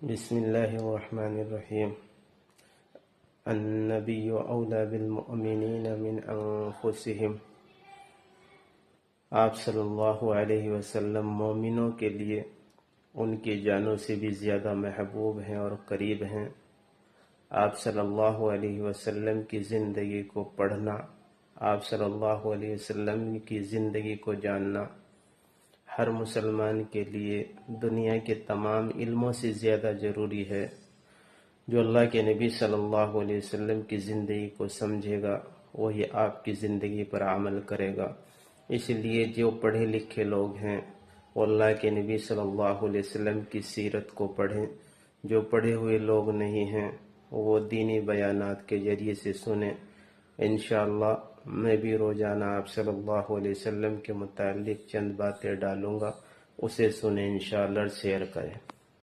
بسم اللہ الرحمن الرحیم۔ النبی اولی بالمؤمنین من انفسہم۔ آپ صلی اللہ علیہ وسلم مومنوں کے لیے ان کی جانوں سے بھی زیادہ محبوب ہیں اور قریب ہیں۔ آپ صلی اللہ علیہ وسلم کی زندگی کو پڑھنا، آپ صلی اللہ علیہ وسلم کی زندگی کو جاننا ہر مسلمان کے لیے دنیا کے تمام علموں سے زیادہ ضروری ہے۔ جو اللہ کے نبی صلی اللہ علیہ وسلم کی زندگی کو سمجھے گا وہی آپ کی زندگی پر عمل کرے گا۔ اس لیے جو پڑھے لکھے لوگ ہیں وہ اللہ کے نبی صلی اللہ علیہ وسلم کی سیرت کو پڑھیں۔ جو پڑھے ہوئے لوگ نہیں ہیں وہ دینی بیانات کے ذریعے سے سنیں۔ انشاءاللہ میں بھی روزانہ آپ صلی اللہ علیہ وسلم کے متعلق چند باتیں ڈالوں گا، اسے سنیں انشاءاللہ، شیئر کریں۔